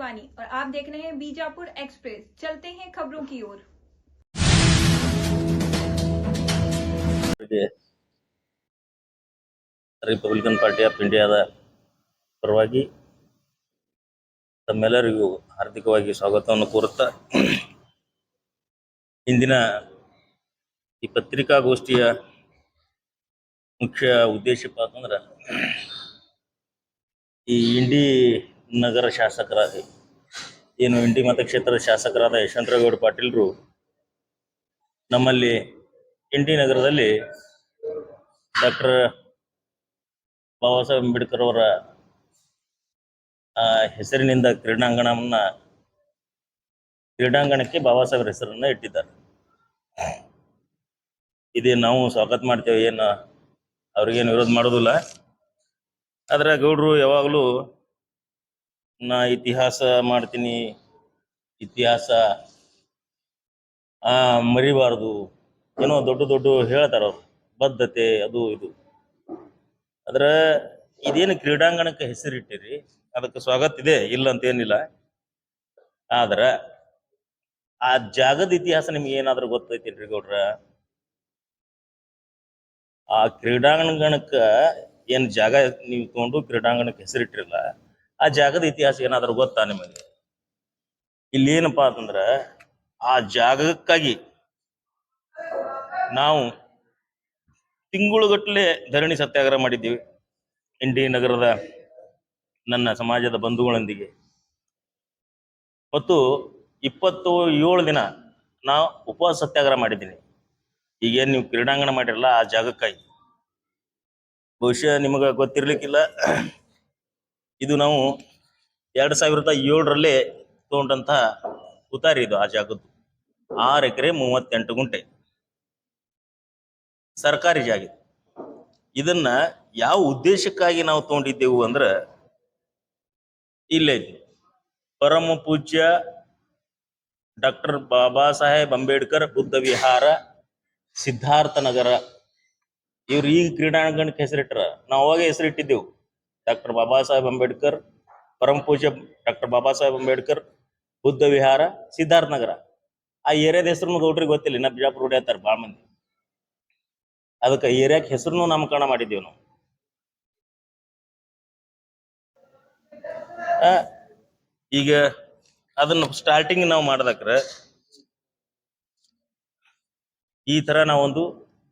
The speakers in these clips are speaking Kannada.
शिवानी और आप देख रहे हैं बीजापुर एक्सप्रेस। चलते हैं खबरों की ओर। ರಿಪಬ್ಲಿಕನ್ ಪಾರ್ಟಿ ಆಫ್ ಇಂಡಿಯಾದ ಪರವಾಗಿ ತಮ್ಮೆಲ್ಲರಿಗೂ ಹಾರ್ದಿಕವಾಗಿ ಸ್ವಾಗತವನ್ನು ಕೋರುತ್ತಾ ಇಂದಿನ ಈ ಪತ್ರಿಕಾಗೋಷ್ಠಿಯ ಮುಖ್ಯ ಉದ್ದೇಶಪ್ಪ ಅಂತಂದ್ರೆ ಈ ಇಂಡಿ ನಗರ ಶಾಸಕರಾದ ಏನು ಇಂಡಿ ಮತಕ್ಷೇತ್ರದ ಶಾಸಕರಾದ ಯಶವಂತರಾವ್ ಪಾಟೀಲ್ರು ನಮ್ಮಲ್ಲಿ ಇಂಡಿ ನಗರದಲ್ಲಿ ಡಾಕ್ಟರ್ ಬಾಬಾ ಸಾಹೇಬ್ ಅಂಬೇಡ್ಕರ್ ಅವರ ಹೆಸರಿನಿಂದ ಕ್ರೀಡಾಂಗಣಕ್ಕೆ ಬಾಬಾ ಸಾಹೇಬ್ರ ಹೆಸರನ್ನ ಇಟ್ಟಿದ್ದಾರೆ. ಇದೇ ನಾವು ಸ್ವಾಗತ ಮಾಡ್ತೇವೆ, ಏನು ಅವ್ರಿಗೇನು ವಿರೋಧ ಮಾಡೋದಿಲ್ಲ. ಆದ್ರೆ ಗೌಡ್ರು ಯಾವಾಗಲೂ ನಾ ಇತಿಹಾಸ ಮಾಡ್ತೀನಿ, ಇತಿಹಾಸ ಮರಿಬಾರ್ದು, ಏನೋ ದೊಡ್ಡ ದೊಡ್ಡ ಹೇಳ್ತಾರ ಅವ್ರು, ಬದ್ಧತೆ ಅದು ಇದು. ಆದ್ರೆ ಇದೇನು ಕ್ರೀಡಾಂಗಣಕ್ಕೆ ಹೆಸರಿಟ್ಟಿರಿ ಅದಕ್ಕೆ ಸ್ವಾಗತ ಇದೆ, ಇಲ್ಲ ಅಂತ ಏನಿಲ್ಲ. ಆದ್ರ ಆ ಜಾಗದ ಇತಿಹಾಸ ನಿಮ್ಗೆ ಏನಾದ್ರೂ ಗೊತ್ತೈತೇನ್ರಿ ಗೌಡ್ರ? ಆ ಕ್ರೀಡಾಂಗಣಕ್ಕ ಏನ್ ಜಾಗ ನೀವು ತಗೊಂಡು ಕ್ರೀಡಾಂಗಣಕ್ಕೆ ಹೆಸರಿಟ್ಟಿರಲ್ಲ, ಆ ಜಾಗದ ಇತಿಹಾಸ ಏನಾದ್ರೂ ಗೊತ್ತಾ ನಿಮಗೆ? ಇಲ್ಲಿ ಏನಪ್ಪಾ ಅಂತಂದ್ರ ಆ ಜಾಗಕ್ಕಾಗಿ ನಾವು ತಿಂಗಳುಗಟ್ಟಲೆ ಧರಣಿ ಸತ್ಯಾಗ್ರಹ ಮಾಡಿದ್ದೀವಿ ಇಂಡಿ ನಗರದ ನನ್ನ ಸಮಾಜದ ಬಂಧುಗಳೊಂದಿಗೆ. ಮತ್ತು 27 ದಿನ ನಾವು ಉಪವಾಸ ಸತ್ಯಾಗ್ರಹ ಮಾಡಿದ್ದೀನಿ. ಈಗೇನು ನೀವು ಕ್ರೀಡಾಂಗಣ ಮಾಡಿರಲ್ಲ ಆ ಜಾಗಕ್ಕಾಗಿ. ಬಹುಶಃ ನಿಮಗೆ ಗೊತ್ತಿರ್ಲಿಕ್ಕಿಲ್ಲ, ಇದು ನಾವು 2007ರಲ್ಲಿ ತಗೊಂಡಂತಹ ಉತಾರಿ ಇದು. ಆ ಜಾಗದ್ದು 6 ಎಕರೆ 38 ಗುಂಟೆ ಸರ್ಕಾರಿ ಜಾಗ. ಇದನ್ನ ಯಾವ ಉದ್ದೇಶಕ್ಕಾಗಿ ನಾವು ತಗೊಂಡಿದ್ದೆವು ಅಂದ್ರೆ, ಇಲ್ಲೇ ಪರಮ ಪೂಜ್ಯ ಡಾಕ್ಟರ್ ಬಾಬಾ ಸಾಹೇಬ್ ಅಂಬೇಡ್ಕರ್ ಬುದ್ಧ ವಿಹಾರ ಸಿದ್ಧಾರ್ಥ ನಗರ, ಇವ್ರು ಈಗ ಕ್ರೀಡಾಂಗಣಕ್ಕೆ ಹೆಸರಿಟ್ರ. ನಾವು ಅವಾಗ ಹೆಸರಿಟ್ಟಿದ್ದೆವು ಡಾಕ್ಟರ್ ಬಾಬಾ ಸಾಹೇಬ್ ಅಂಬೇಡ್ಕರ್, ಪರಮ ಪೂಜ್ಯ ಡಾಕ್ಟರ್ ಬಾಬಾ ಸಾಹೇಬ್ ಅಂಬೇಡ್ಕರ್ ಬುದ್ಧ ವಿಹಾರ ಸಿದ್ಧಾರ್ಥ ನಗರ. ಆ ಏರಿಯಾದ ಹೆಸರು ಗೌಡ್ರಿಗೆ ಗೊತ್ತಿಲ್ಲ, ಇನ್ನ ಬಿಜಾಪುರ ಹೊಡ್ಯಾತಾರ ಭಾಳ ಮಂದಿ. ಅದಕ್ಕೆ ಏರಿಯಾಕ್ಕೆ ಹೆಸರು ನಾಮಕರಣ ಮಾಡಿದ್ದೇವೆ ನಾವು. ಈಗ ಅದನ್ನ ಸ್ಟಾರ್ಟಿಂಗ್ ನಾವು ಮಾಡ್ದಕ್ರ ಈ ತರ ನಾವೊಂದು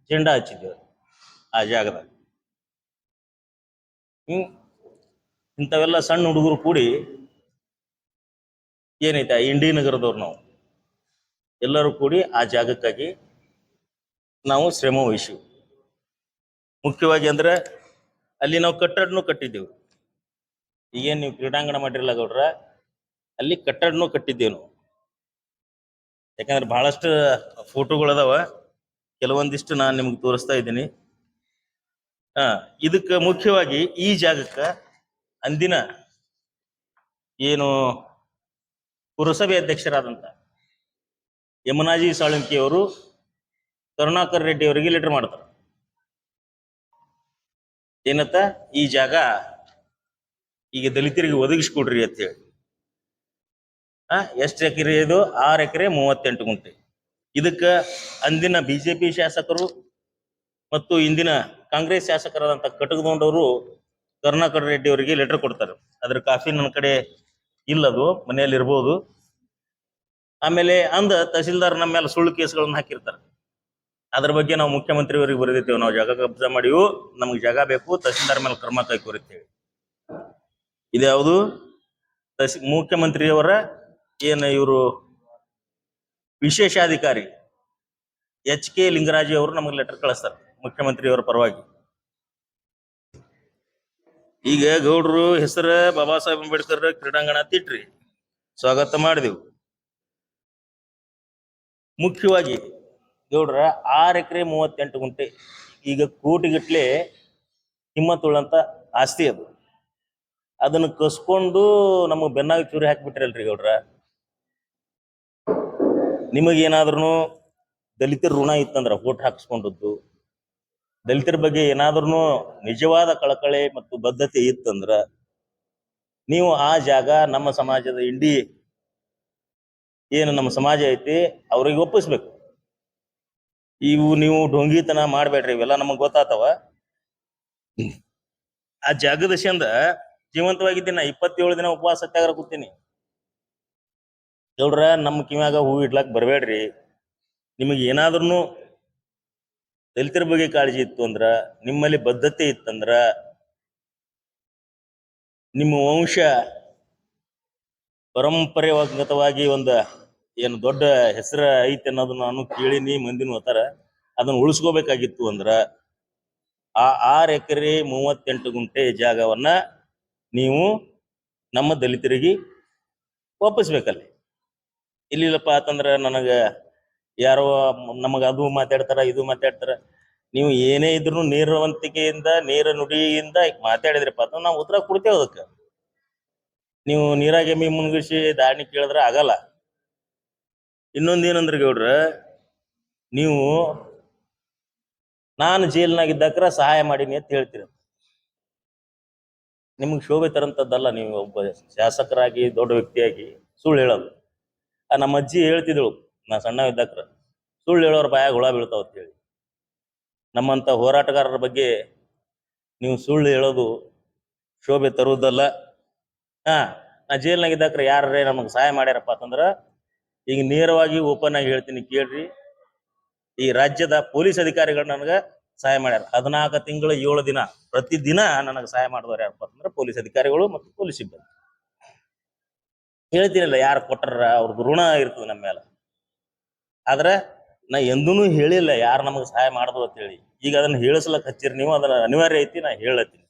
ಜೆಂಡಾ ಹಚ್ಚಿದ್ದೇವೆ ಆ ಜಾಗದಾಗ. ಇಂಥವೆಲ್ಲ ಸಣ್ಣ ಹುಡುಗರು ಕೂಡಿ ಏನೈತೆ ಇಂಡಿ ನಗರದವ್ರು ನಾವು ಎಲ್ಲರೂ ಕೂಡಿ ಆ ಜಾಗಕ್ಕಾಗಿ ನಾವು ಶ್ರಮ ವಹಿಸಿವಿ. ಮುಖ್ಯವಾಗಿ ಅಂದ್ರೆ ಅಲ್ಲಿ ನಾವು ಕಟ್ಟಡನೂ ಕಟ್ಟಿದ್ದೆವು. ಈಗೇನು ನೀವು ಕ್ರೀಡಾಂಗಣ ಮಾಡಿರಲ್ಲ ಗೌಡ್ರ, ಅಲ್ಲಿ ಕಟ್ಟಡನೂ ಕಟ್ಟಿದ್ದೇವೆ ನಾವು. ಯಾಕಂದ್ರೆ ಬಹಳಷ್ಟು ಫೋಟೋಗಳದಾವ, ಕೆಲವೊಂದಿಷ್ಟು ನಾನು ನಿಮ್ಗೆ ತೋರಿಸ್ತಾ ಇದ್ದೀನಿ. ಇದಕ್ಕೆ ಮುಖ್ಯವಾಗಿ ಈ ಜಾಗಕ್ಕೆ ಅಂದಿನ ಏನು ಪುರಸಭೆ ಅಧ್ಯಕ್ಷರಾದಂತ ಯಮುನಾಜಿ ಸಾಳುಂಕಿ ಅವರು ಕರುಣಾಕರ್ ರೆಡ್ಡಿ ಅವರಿಗೆ ಲೆಟರ್ ಮಾಡ್ತಾರೆ. ಏನತ್ತ, ಈ ಜಾಗ ಈಗ ದಲಿತರಿಗೆ ಒದಗಿಸ್ಕೊಡ್ರಿ ಅಂತ ಹೇಳಿ. ಎಷ್ಟು ಎಕರೆ ಇದು? 6 ಎಕರೆ 38 ಗುಂಟೆ. ಇದಕ್ಕ ಅಂದಿನ ಬಿಜೆಪಿ ಶಾಸಕರು ಮತ್ತು ಇಂದಿನ ಕಾಂಗ್ರೆಸ್ ಶಾಸಕರಾದಂತ ಕಟಕದೊಂಡವರು ಕರುಣಾಕರ್ ರೆಡ್ಡಿ ಅವರಿಗೆ ಲೆಟರ್ ಕೊಡ್ತಾರೆ. ಅದ್ರ ಕಾಫಿ ನನ್ನ ಕಡೆ ಇಲ್ಲದು, ಮನೆಯಲ್ಲಿ ಇರ್ಬೋದು. ಆಮೇಲೆ ತಹಸೀಲ್ದಾರ್ ನಮ್ಮ ಮೇಲೆ ಸುಳ್ಳು ಕೇಸ್ಗಳನ್ನ ಹಾಕಿರ್ತಾರೆ. ಅದ್ರ ಬಗ್ಗೆ ನಾವು ಮುಖ್ಯಮಂತ್ರಿ ಅವರಿಗೆ ಬರೆದಿದ್ದೇವೆ, ನಾವು ಜಾಗ ಕಬ್ಜಾ ಮಾಡಿವು, ನಮ್ಗೆ ಜಾಗ ಬೇಕು, ತಹಸೀಲ್ದಾರ್ ಮೇಲೆ ಕ್ರಮ ಕೈಗೊಳ್ಳುತ್ತೇವೆ. ಇದ್ಯಾವುದು ಮುಖ್ಯಮಂತ್ರಿಯವರ ಏನು ಇವರು ವಿಶೇಷಾಧಿಕಾರಿ HK ಲಿಂಗರಾಜು ಅವರು ನಮಗೆ ಲೆಟರ್ ಕಳಿಸ್ತಾರೆ ಮುಖ್ಯಮಂತ್ರಿಯವರ ಪರವಾಗಿ. ಈಗ ಗೌಡ್ರು ಹೆಸರು ಬಾಬಾ ಸಾಹೇಬ್ ಅಂಬೇಡ್ಕರ್ ಕ್ರೀಡಾಂಗಣ ತಿಟ್ರಿ, ಸ್ವಾಗತ ಮಾಡಿದೆವು. ಮುಖ್ಯವಾಗಿ ಗೌಡ್ರ 6 ಎಕರೆ 38 ಗುಂಟೆ ಈಗ ಕೋಟಿಗಟ್ಲೆ ಕಿಮ್ಮತ್ತುಳ್ಳಂತ ಆಸ್ತಿ ಅದು. ಅದನ್ನ ಕಸ್ಕೊಂಡು ನಮಗೆ ಬೆನ್ನಾಗಿ ಚೂರಿ ಹಾಕಿಬಿಟ್ರಲ್ರಿ ಗೌಡ್ರ. ನಿಮಗೇನಾದ್ರೂ ದಲಿತರ ಋಣ ಇತ್ತಂದ್ರ ಓಟ್ ಹಾಕಿಸ್ಕೊಂಡದ್ದು, ದಲಿತರ ಬಗ್ಗೆ ಏನಾದ್ರೂ ನಿಜವಾದ ಕಳಕಳಿ ಮತ್ತು ಬದ್ಧತೆ ಇತ್ತಂದ್ರ ನೀವು ಆ ಜಾಗ ನಮ್ಮ ಸಮಾಜದ ಇಂಡಿ ಏನು ನಮ್ಮ ಸಮಾಜ ಐತಿ ಅವ್ರಿಗೆ ಒಪ್ಪಿಸ್ಬೇಕು. ಇವು ನೀವು ಢೊಂಗಿತನ ಮಾಡ್ಬೇಡ್ರಿ, ಇವೆಲ್ಲ ನಮಗ್ ಗೊತ್ತಾತವ. ಆ ಜಾಗದ ಚಂದ ಜೀವಂತವಾಗಿದ್ದೀನಿ ನಾ 27 ದಿನ ಉಪವಾಸ ಸತ್ಯಾಗ್ರಹ ಕೂತೀನಿ. ಗೌಡ್ರ ನಮ್ಮ ಕಿವ್ಯಾಗ ಹೂ ಇಡ್ಲಾಕ್ ಬರ್ಬೇಡ್ರಿ. ನಿಮಗೆ ಏನಾದ್ರೂ ದಲಿತರ ಬಗ್ಗೆ ಕಾಳಜಿ ಇತ್ತು ಅಂದ್ರ, ನಿಮ್ಮಲ್ಲಿ ಬದ್ಧತೆ ಇತ್ತಂದ್ರ, ನಿಮ್ಮ ವಂಶ ಪರಂಪರೆಗತವಾಗಿ ಒಂದು ಏನು ದೊಡ್ಡ ಹೆಸರ ಐತಿ ಅನ್ನೋದನ್ನ ನಾನು ಕೇಳಿನಿ, ಮಂದಿನ ಹೋತಾರ, ಅದನ್ನ ಉಳಿಸ್ಕೋಬೇಕಾಗಿತ್ತು ಅಂದ್ರ ಆ 6 ಎಕರೆ 38 ಗುಂಟೆ ಜಾಗವನ್ನ ನೀವು ನಮ್ಮ ದಲಿತರಿಗೆ ವಾಪಸ್ಬೇಕಲ್ಲಿ. ಇಲ್ಲಿಲ್ಲಪ್ಪ ಅಂತಂದ್ರ ನನಗ ಯಾರೋ ನಮಗ ಅದು ಮಾತಾಡ್ತಾರ ಇದು ಮಾತಾಡ್ತಾರ. ನೀವು ಏನೇ ಇದ್ರು ನೇರವಂತಿಕೆಯಿಂದ ನೇರ ನುಡಿಯಿಂದ ಮಾತಾಡಿದ್ರಪ್ಪ ಅಂತ ನಾವು ಉತ್ತರ ಕೊಡ್ತೇವೆ. ಅದಕ್ಕೆ ನೀವು ನೀರಾಗ ಎಮ್ಮಿ ಮುನ್ಗಿಸಿ ದಾಣಿ ಕೇಳಿದ್ರ ಆಗಲ್ಲ. ಇನ್ನೊಂದೇನಂದ್ರೆ ಗೌಡ್ರ, ನೀವು ನಾನು ಜೈಲ್ನಾಗಿದ್ದಾಕ್ರ ಸಹಾಯ ಮಾಡೀನಿ ಅಂತ ಹೇಳ್ತೀರ. ನಿಮ್ಗೆ ಶೋಭೆ ತರಂತದ್ದಲ್ಲ. ನೀವು ಒಬ್ಬ ಶಾಸಕರಾಗಿ ದೊಡ್ಡ ವ್ಯಕ್ತಿಯಾಗಿ ಸುಳ್ಳು ಹೇಳೋದು. ನಮ್ಮ ಅಜ್ಜಿ ಹೇಳ್ತಿದ್ದಳು, ನಾ ಸಣ್ಣ ಇದ್ದಾಕ್ರ, ಸುಳ್ಳು ಹೇಳೋರ ಬಾಯಾಗ ಹುಳ ಬೀಳ್ತಾವ ಅಂತ ಹೇಳಿ. ನಮ್ಮಂತ ಹೋರಾಟಗಾರರ ಬಗ್ಗೆ ನೀವು ಸುಳ್ಳು ಹೇಳೋದು ಶೋಭೆ ತರುವುದಲ್ಲ. ನಾ ಜೈಲ್ನಾಗಿದ್ದಾಕ್ರ ಯಾರೇ ನಮಗೆ ಸಹಾಯ ಮಾಡ್ಯಾರಪ್ಪ ಅಂತಂದ್ರ, ಈಗ ನೇರವಾಗಿ ಓಪನ್ ಆಗಿ ಹೇಳ್ತೀನಿ ಕೇಳ್ರಿ. ಈ ರಾಜ್ಯದ ಪೊಲೀಸ್ ಅಧಿಕಾರಿಗಳು ನನಗೆ ಸಹಾಯ ಮಾಡ್ಯಾರ. 14 ತಿಂಗಳು 7 ದಿನ ಪ್ರತಿದಿನ ನನಗೆ ಸಹಾಯ ಮಾಡಿದವ್ರು ಯಾರಪ್ಪ ಅಂತಂದ್ರೆ ಪೊಲೀಸ್ ಅಧಿಕಾರಿಗಳು ಮತ್ತು ಪೊಲೀಸ್ ಸಿಬ್ಬಂದಿ. ಹೇಳ್ತೀನಲ್ಲ, ಯಾರು ಕೊಟ್ಟರ ಅವ್ರದ್ದು ಋಣ ಇರ್ತದೆ ನಮ್ಮ ಮೇಲೆ. ಆದ್ರೆ ನಾ ಎಂದೂ ಹೇಳಿಲ್ಲ ಯಾರು ನಮಗೆ ಸಹಾಯ ಮಾಡೋದು ಅಂತ ಹೇಳಿ. ಈಗ ಅದನ್ನ ಹೇಳಿಸ್ಲಕ್ ಹಚ್ಚಿರಿ ನೀವು, ಅದನ್ನ ಅನಿವಾರ್ಯ ಐತಿ, ನಾ ಹೇಳತ್ತೀನಿ.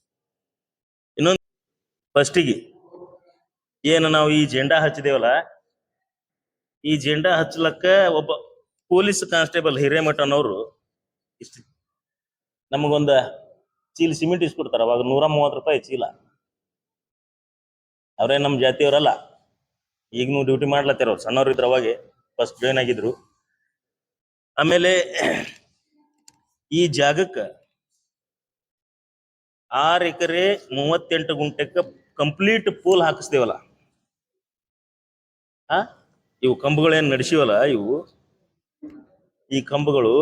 ಇನ್ನೊಂದು ಫಸ್ಟಿಗೆ ಏನು ನಾವು ಈ ಜೆಂಡಾ ಹಚ್ಚಿದೇವಲ್ಲ, ಈ ಜೆಂಡಾ ಹಚ್ಚಲಕ್ಕ ಒಬ್ಬ ಪೊಲೀಸ್ ಕಾನ್ಸ್ಟೇಬಲ್ ಹಿರೇಮಠನವರು ಇಷ್ಟು ನಮಗೊಂದು ಚೀಲ ಸಿಮೆಂಟ್ ಇಸ್ಕೊಡ್ತಾರ. ಅವಾಗ 130 ರೂಪಾಯಿ ಚೀಲ. ಅವರೇ ನಮ್ಮ ಜಾತಿಯವರಲ್ಲ, ಈಗನೂ ಡ್ಯೂಟಿ ಮಾಡ್ಲತ್ತಾರ. ಅವ್ರು ಸಣ್ಣವ್ರು ಇದ್ರು, ಅವಾಗೆ ಫಸ್ಟ್ ಜಾಯ್ನ್ ಆಗಿದ್ರು. ಆಮೇಲೆ ಈ ಜಾಗಕ್ಕೆ 6 ಎಕರೆ 38 ಗುಂಟೆಕ್ಕೆ ಕಂಪ್ಲೀಟ್ ಪೋಲ್ ಹಾಕಿಸ್ತೇವಲ್ಲ, ಇವು ಕಂಬಗಳೇನು ನಡೆಸಿವಲ್ಲ, ಈ ಕಂಬಗಳು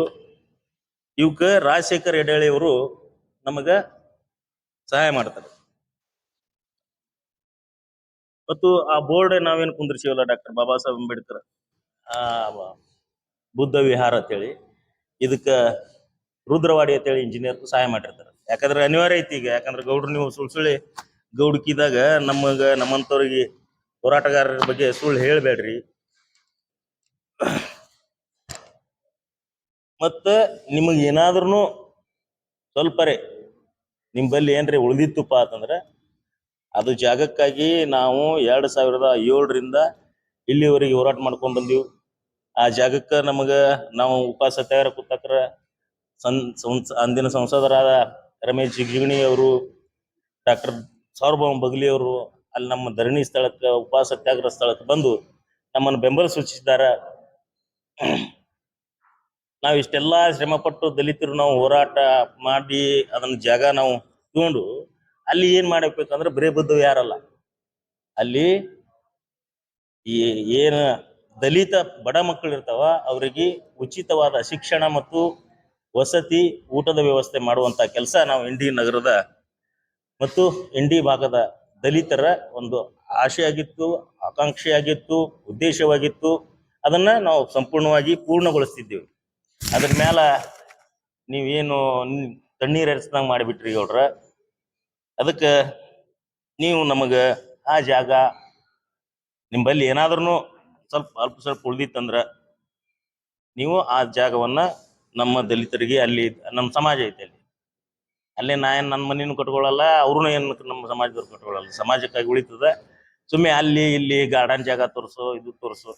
ಇವಕ್ಕೆ ರಾಜಶೇಖರ್ ಹೆಡಾಳಿ ಅವರು ನಮಗ ಸಹಾಯ ಮಾಡ್ತಾರೆ. ಮತ್ತು ಆ ಬೋರ್ಡ್ ನಾವೇನು ಕುಂದ್ರಿಸಿವಲ್ಲ, ಡಾಕ್ಟರ್ ಬಾಬಾ ಸಾಹೇಬ್ ಅಂಬೇಡ್ಕರ್ ಬುದ್ಧ ವಿಹಾರ ಅಂತೇಳಿ, ಇದಕ್ಕೆ ರುದ್ರವಾಡಿ ಅಂತೇಳಿ ಇಂಜಿನಿಯರ್ ಸಹಾಯ ಮಾಡಿರ್ತಾರೆ. ಯಾಕಂದ್ರೆ ಅನಿವಾರ್ಯ ಐತಿ ಈಗ. ಯಾಕಂದ್ರೆ ಗೌಡ್ರು ನೀವು ಸುಳ್ಳಿ ಗೌಡ್ಕಿದಾಗ ನಮ್ಮಂತವ್ರಿಗೆ ಹೋರಾಟಗಾರರ ಬಗ್ಗೆ ಸುಳ್ಳು ಹೇಳ್ಬೇಡ್ರಿ. ಮತ್ತೆ ನಿಮಗೆ ಏನಾದ್ರೂ ಸ್ವಲ್ಪರೇ ನಿಂಬಲ್ಲಿ ಏನ್ರಿ ಉಳಿದಿತ್ತುಪ್ಪ ಅಂತಂದ್ರೆ, ಅದು ಜಾಗಕ್ಕಾಗಿ ನಾವು 2007ರಿಂದ ಇಲ್ಲಿವರೆಗೆ ಹೋರಾಟ ಮಾಡ್ಕೊಂಡ್ ಬಂದೀವಿ. ಆ ಜಾಗಕ್ಕೆ ನಾವು ಉಪವಾಸ ಸತ್ಯಾಗ್ರಹ ಕೂತಕ್ರ ಅಂದಿನ ಸಂಸದರಾದ ರಮೇಶ್ ಜಿಗಜಿಣಗಿ ಅವರು, ಡಾಕ್ಟರ್ ಸಾರ್ವಭೌಮ ಬಗಲಿ ಅವರು ಅಲ್ಲಿ ನಮ್ಮ ಧರಣಿ ಸ್ಥಳಕ್ಕೆ, ಉಪವಾಸ ಸತ್ಯಾಗ್ರಹ ಸ್ಥಳಕ್ಕೆ ಬಂದು ನಮ್ಮನ್ನು ಬೆಂಬಲ ಸೂಚಿಸಿದ್ದಾರೆ. ನಾವು ಇಷ್ಟೆಲ್ಲ ಶ್ರಮ ಪಟ್ಟು ದಲಿತರು ನಾವು ಹೋರಾಟ ಮಾಡಿ ಅದನ್ನ ಜಾಗ ನಾವು ತಗೊಂಡು ಅಲ್ಲಿ ಏನ್ ಮಾಡಬೇಕಂದ್ರೆ ಬರೇ ಬುದ್ಧ ಯಾರಲ್ಲ, ಅಲ್ಲಿ ಏನು ದಲಿತ ಬಡ ಮಕ್ಕಳು ಇರ್ತಾವ ಅವರಿಗೆ ಉಚಿತವಾದ ಶಿಕ್ಷಣ ಮತ್ತು ವಸತಿ ಊಟದ ವ್ಯವಸ್ಥೆ ಮಾಡುವಂತ ಕೆಲಸ ನಾವು ಇಂಡಿ ನಗರದ ಮತ್ತು ಇಂಡಿ ಭಾಗದ ದಲಿತರ ಒಂದು ಆಶೆಯಾಗಿತ್ತು, ಆಕಾಂಕ್ಷೆಯಾಗಿತ್ತು, ಉದ್ದೇಶವಾಗಿತ್ತು. ಅದನ್ನ ನಾವು ಸಂಪೂರ್ಣವಾಗಿ ಪೂರ್ಣಗೊಳಿಸ್ತಿದ್ದೇವೆ. ಅದ್ರ ಮ್ಯಾಲ ನೀವೇನು ತಣ್ಣೀರ್ ಎರೆಸ್ದಂಗೆ ಮಾಡಿಬಿಟ್ರಿ ಗೌಡ್ರ. ಅದಕ್ಕೆ ನೀವು ನಮಗೆ ಆ ಜಾಗ ನಿಂಬಲ್ಲಿ ಏನಾದ್ರೂ ಸ್ವಲ್ಪ ಉಳ್ದಿತ್ತಂದ್ರ ನೀವು ಆ ಜಾಗವನ್ನ ನಮ್ಮ ದಲಿತರಿಗೆ, ಅಲ್ಲಿ ನಮ್ಮ ಸಮಾಜ ಐತೆ ಅಲ್ಲೇ ನನ್ನ ಮನೇನು ಕಟ್ಕೊಳ್ಳಲ್ಲ, ಅವ್ರೂ ಏನು ನಮ್ಮ ಸಮಾಜದವ್ರು ಕಟ್ಕೊಳ್ಳಲ್ಲ. ಸಮಾಜಕ್ಕಾಗಿ ಉಳಿತದ. ಸುಮ್ಮನೆ ಅಲ್ಲಿ ಇಲ್ಲಿ ಗಾರ್ಡನ್ ಜಾಗ ತೋರಿಸು, ಇದು ತೋರಿಸು,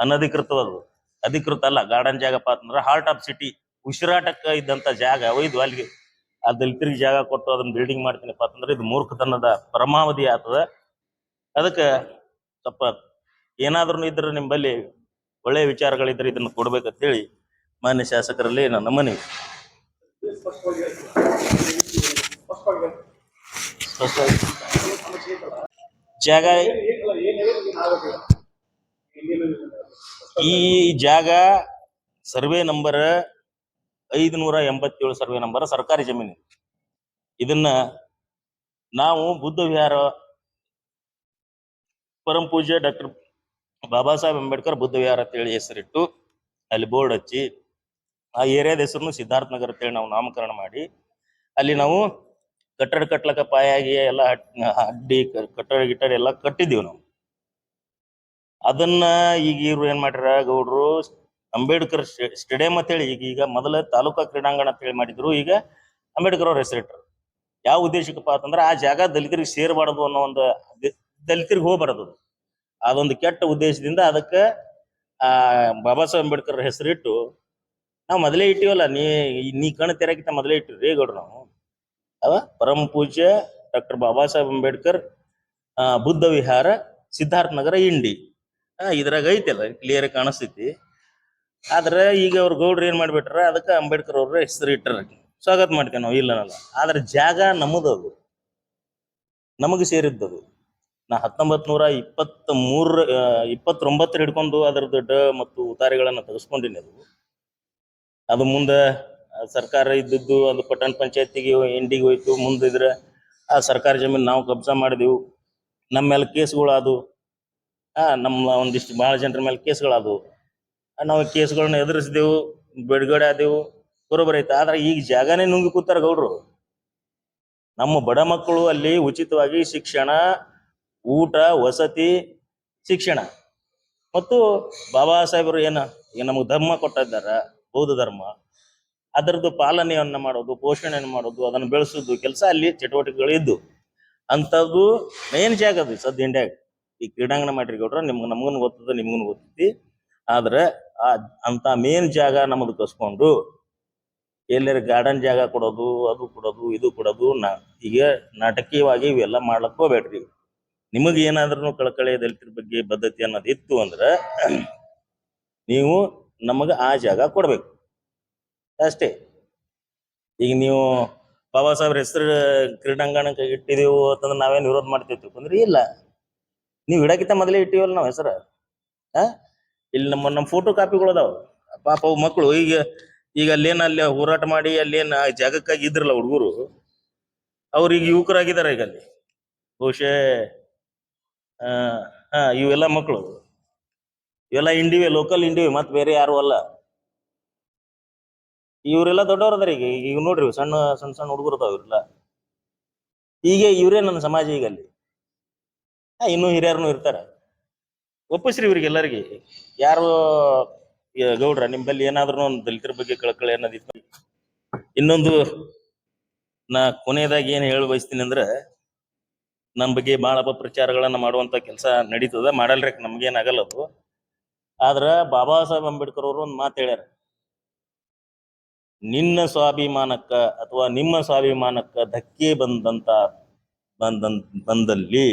ಅನಧಿಕೃತವದು. ಅಧಿಕೃತ ಅಲ್ಲ ಗಾರ್ಡನ್ ಜಾಗಪ್ಪ ಅಂತಂದ್ರೆ ಹಾರ್ಟ್ ಆಫ್ ಸಿಟಿ, ಉಸಿರಾಟಕ್ಕೆ ಇದ್ದಂತ ಜಾಗ ಒಯ್ದು ಅಲ್ಲಿಗೆ ಆ ದಲಿತರಿಗೆ ಜಾಗ ಕೊಟ್ಟು ಅದನ್ನ ಬಿಲ್ಡಿಂಗ್ ಮಾಡ್ತೀನಪ್ಪ ಅಂತಂದ್ರೆ ಇದು ಮೂರ್ಖತನದ ಪರಮಾವಧಿ ಆಗ್ತದ. ಅದಕ್ಕೆ ಸ್ವಲ್ಪ ಏನಾದ್ರೂ ಇದ್ರೆ ನಿಂಬಲ್ಲಿ ಒಳ್ಳೆಯ ವಿಚಾರಗಳಿದ್ರೆ ಇದನ್ನು ಕೊಡ್ಬೇಕಂತೇಳಿ ಮಾನ್ಯ ಶಾಸಕರಲ್ಲಿ ನನ್ನ ಮನವಿ. ಜಾಗ ಈ ಜಾಗ ಸರ್ವೆ ನಂಬರ್ 587 ಸರ್ವೆ ನಂಬರ್ ಸರ್ಕಾರಿ ಜಮೀನು. ಇದನ್ನ ನಾವು ಬುದ್ಧ ವಿಹಾರ ಪರಂ ಪೂಜ್ಯ ಡಾಕ್ಟರ್ ಬಾಬಾ ಸಾಹೇಬ್ ಅಂಬೇಡ್ಕರ್ ಬುದ್ಧ ವಿಹಾರ ಅಂತೇಳಿ ಹೆಸರಿಟ್ಟು ಅಲ್ಲಿ ಬೋರ್ಡ್ ಹಚ್ಚಿ ಆ ಏರಿಯಾದ ಹೆಸರನ್ನು ಸಿದ್ಧಾರ್ಥ ನಗರ ಅಂತೇಳಿ ನಾವು ನಾಮಕರಣ ಮಾಡಿ ಅಲ್ಲಿ ನಾವು ಕಟ್ಟಡ ಕಟ್ಲಕ್ಕ ಪಾಯಾಗಿ ಎಲ್ಲ ಅಡ್ಡಿ ಕಟ್ಟಡ ಗಿಟ್ಟಡ ಎಲ್ಲ ಕಟ್ಟಿದ್ದೀವಿ ನಾವು. ಅದನ್ನ ಈಗ ಇವ್ರು ಏನ್ ಮಾಡ್ಯಾರ ಗೌಡ್ರು ಅಂಬೇಡ್ಕರ್ ಸ್ಟೇಡಿಯಂ ಅಂತೇಳಿ ಈಗ ಮೊದಲ ತಾಲೂಕಾ ಕ್ರೀಡಾಂಗಣ ಅಂತೇಳಿ ಮಾಡಿದ್ರು, ಈಗ ಅಂಬೇಡ್ಕರ್ ಅವ್ರ ಹೆಸರಿಟ್ರು. ಯಾವ ಉದ್ದೇಶಕ್ಕಪ್ಪ ಅಂತಂದ್ರೆ ಆ ಜಾಗ ದಲಿತರಿಗೆ ಸೇರಬಾರದು ಅನ್ನೋ ಒಂದು ದಲಿತರಿಗೆ ಹೋಗ್ಬಾರದು, ಅದೊಂದು ಕೆಟ್ಟ ಉದ್ದೇಶದಿಂದ ಅದಕ್ಕೆ ಆ ಬಾಬಾ ಸಾಹೇಬ್ ಅಂಬೇಡ್ಕರ್ ಹೆಸರಿಟ್ಟು ನಾವು ಮೊದಲೇ ಇಟ್ಟಿವಲ್ಲ, ನೀ ಕಣ್ ತೆರಕಿಂತ ಮೊದಲೇ ಇಟ್ಟಿರಿ ಗೌಡ್ರು ನಾವು. ಅವ ಪರಮ ಪೂಜ್ಯ ಡಾಕ್ಟರ್ ಬಾಬಾ ಸಾಹೇಬ್ ಅಂಬೇಡ್ಕರ್ ಬುದ್ಧ ವಿಹಾರ ಸಿದ್ಧಾರ್ಥ ನಗರ ಇಂಡಿ ಇದ್ರಾಗ ಐತಲ್ಲ ಕ್ಲಿಯರ್ ಕಾಣಿಸ್ತೈತಿ. ಆದ್ರೆ ಈಗ ಅವ್ರ ಗೌಡ್ರು ಏನ್ ಮಾಡ್ಬಿಟ್ರ ಅದಕ್ಕೆ ಅಂಬೇಡ್ಕರ್ ಅವ್ರ ಹೆಸರು ಇಟ್ಟರ. ಸ್ವಾಗತ ಮಾಡ್ತೇವೆ ನಾವು, ಇಲ್ಲ ಅನ್ನಲ್ಲ. ಆದ್ರೆ ಜಾಗ ನಮ್ಮದದು, ನಮಗೆ ಸೇರಿದ್ದದು. ನಾ 1923 ಹಿಡ್ಕೊಂಡು ಅದರದ್ದು ಡ ಮತ್ತು ಉತಾರಿಗಳನ್ನ ತೆಗೆಸ್ಕೊಂಡಿನಿ. ಅದು ಮುಂದೆ ಸರ್ಕಾರ ಇದ್ದದ್ದು ಅದು ಪಟ್ಟಣ ಪಂಚಾಯತಿಗೆ ಇಂಡಿಗೆ ಹೋಯ್ತು. ಮುಂದಿದ್ರೆ ಆ ಸರ್ಕಾರಿ ಜಮೀನು ನಾವು ಕಬ್ಜಾ ಮಾಡಿದೆವು. ನಮ್ಮ ಮೇಲೆ ಕೇಸ್ಗಳಾದವು, ನಮ್ಮ ಒಂದಿಷ್ಟು ಬಹಳ ಜನರ ಮೇಲೆ ಕೇಸ್ಗಳಾದವು. ನಾವು ಕೇಸ್ಗಳನ್ನ ಎದುರಿಸಿದೆವು, ಬಿಡುಗಡೆ ಆದೆವು, ಬರೋಬ್ಬರಿ ಐತೆ. ಆದ್ರೆ ಈಗ ಜಾಗನೇ ನುಂಗಿ ಕೂತಾರ ಗೌಡ್ರು. ನಮ್ಮ ಬಡ ಮಕ್ಕಳು ಅಲ್ಲಿ ಉಚಿತವಾಗಿ ಶಿಕ್ಷಣ, ಊಟ, ವಸತಿ, ಶಿಕ್ಷಣ ಮತ್ತು ಬಾಬಾ ಸಾಹೇಬರು ಈಗ ನಮಗೆ ಧರ್ಮ ಕೊಟ್ಟಿದ್ದಾರ, ಬೌದ್ಧ ಧರ್ಮ, ಅದರದ್ದು ಪಾಲನೆಯನ್ನ ಮಾಡೋದು, ಪೋಷಣೆಯನ್ನು ಮಾಡೋದು, ಅದನ್ನು ಬೆಳೆಸೋದು ಕೆಲಸ ಅಲ್ಲಿ ಚಟುವಟಿಕೆಗಳು ಇದ್ದು ಅಂಥದ್ದು ಮೇನ್ ಜಾಗ ಅದು ಸದ್ ಇಂಡಿಯಾಗ. ಈ ಕ್ರೀಡಾಂಗಣ ಮಾಡ್ರಿ ಗೌಡ್ರ, ನಮಗೂ ಗೊತ್ತದ, ನಿಮ್ಗೂ ಗೊತ್ತೈತಿ. ಆದ್ರೆ ಅಂತ ಮೇನ್ ಜಾಗ ನಮ್ಮದು ಕಸ್ಕೊಂಡು ಎಲ್ಲರ ಗಾರ್ಡನ್ ಜಾಗ ಕೊಡೋದು, ಅದು ಕೊಡೋದು, ಇದು ಕೊಡೋದು, ಈಗ ನಾಟಕೀಯವಾಗಿ ಇವೆಲ್ಲ ಮಾಡ್ಲಕ್ ಹೋಗ್ಬೇಡ್ರಿ. ನಿಮಗೆ ಏನಾದ್ರೂ ಕಳಕಳಿ ದಲಿತರ ಬಗ್ಗೆ ಬದ್ಧತೆ ಅನ್ನೋದು ಇತ್ತು ಅಂದ್ರೆ ನೀವು ನಮಗ ಆ ಜಾಗ ಕೊಡ್ಬೇಕು ಅಷ್ಟೇ. ಈಗ ನೀವು ಬಾಬಾ ಸಾಹೇಬ್ರ ಹೆಸರು ಕ್ರೀಡಾಂಗಣಕ್ಕೆ ಇಟ್ಟಿದೆವು ಅಂತಂದ್ರೆ ನಾವೇನು ವಿರೋಧ ಮಾಡ್ತಿರ್ತೀವಿ ಅಂದ್ರೆ ಇಲ್ಲ, ನೀವು ಇಡಕ್ಕಿಂತ ಮೊದಲೇ ಇಟ್ಟಿವಲ್ಲ ನಾವು ಹೆಸರು. ಇಲ್ಲಿ ನಮ್ಮ ಫೋಟೋ ಕಾಪಿಗಳು ಅದಾವ. ಪಾಪ ಅವು ಮಕ್ಕಳು ಈಗ ಅಲ್ಲಿ ಹೋರಾಟ ಮಾಡಿ ಅಲ್ಲೇನ್ ಜಾಗಕ್ಕಾಗಿ ಇದ್ರಲ್ಲ ಹುಡುಗರು, ಅವ್ರಿಗೆ ಯುವಕರಾಗಿದ್ದಾರೆ ಈಗ ಅಲ್ಲಿ. ಬಹುಶಃ ಇವೆಲ್ಲ ಮಕ್ಕಳು ಇವೆಲ್ಲ ಇಂಡಿವೆ, ಲೋಕಲ್ ಇಂಡಿವೆ, ಮತ್ ಬೇರೆ ಯಾರು ಅಲ್ಲ. ಇವರೆಲ್ಲ ದೊಡ್ಡವ್ರ ಅದಾರ. ಈಗ ನೋಡ್ರಿ ಸಣ್ಣ ಸಣ್ಣ ಸಣ್ಣ ಹುಡುಗರು ಅದಾವ ಇವ್ರೆಲ್ಲ. ಈಗ ಇವ್ರೇ ನನ್ನ ಸಮಾಜ. ಈಗ ಅಲ್ಲಿ ಇನ್ನೂ ಹಿರಿಯರ್ನು ಇರ್ತಾರ. ಒಪ್ಪಿಸ್ರಿ ಇವ್ರಿಗೆಲ್ಲರಿಗೆ. ಯಾರು ಗೌಡ್ರ ನಿಮ್ಮಲ್ಲಿ ಏನಾದ್ರು ಒಂದು ದಲಿತರ ಬಗ್ಗೆ ಕಳಕಳಿ ಅನ್ನೋದಿತ್ತು. ಇನ್ನೊಂದು ನಾ ಕೊನೆಯದಾಗಿ ಏನ್ ಹೇಳ ಬಯಸ್ತೀನಿ ಅಂದ್ರೆ, ನಮ್ಮ ಬಗ್ಗೆ ಬಹಳ ಅಪಪ್ರಚಾರಗಳನ್ನ ಮಾಡುವಂತ ಕೆಲಸ ನಡೀತದ, ಮಾಡಲ್ರಿ, ನಮ್ಗೇನಾಗಲ್ಲ ಅದು. ಆದ್ರ ಬಾಬಾ ಸಾಹೇಬ್ ಅಂಬೇಡ್ಕರ್ ಅವರು ಒಂದು ಮಾತು ಹೇಳ್ಯಾರ, ನಿನ್ನ ಸ್ವಾಭಿಮಾನಕ್ಕ ಅಥವಾ ನಿಮ್ಮ ಸ್ವಾಭಿಮಾನಕ್ಕ ಧಕ್ಕೆ ಬಂದಲ್ಲಿ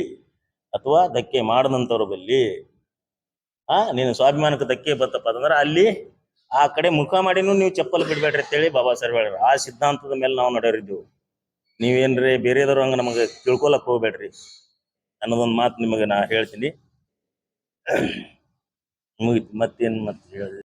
ಅಥವಾ ಧಕ್ಕೆ ಮಾಡದಂತವ್ರ ಬಲ್ಲಿ ನಿನ್ನ ಸ್ವಾಭಿಮಾನಕ್ಕೆ ಧಕ್ಕೆ ಬಂತಪ್ಪ ಅಂತಂದ್ರೆ ಅಲ್ಲಿ ಆ ಕಡೆ ಮುಖ ಮಾಡಿನೂ ನೀವು ಚಪ್ಪಲ್ ಬಿಡ್ಬೇಡ್ರಿ ಅಂತೇಳಿ ಬಾಬಾ ಸಾಹೇಬ್ ಹೇಳ್ಯಾರ. ಆ ಸಿದ್ಧಾಂತದ ಮೇಲೆ ನಾವು ನಡೆಯೋರಿದ್ದೆವು. ನೀವೇನ್ರಿ ಬೇರೆದವ್ರು ಹಂಗ ನಮಗೆ ತಿಳ್ಕೊಳಕ್ ಹೋಗ್ಬೇಡ್ರಿ ಅನ್ನೋದೊಂದು ಮಾತು ನಿಮಗೆ ನಾ ಹೇಳ್ತೀನಿ. ಮುಗಿತು, ಮತ್ತೇನ್ ಮತ್ತೆ ಹೇಳಿ.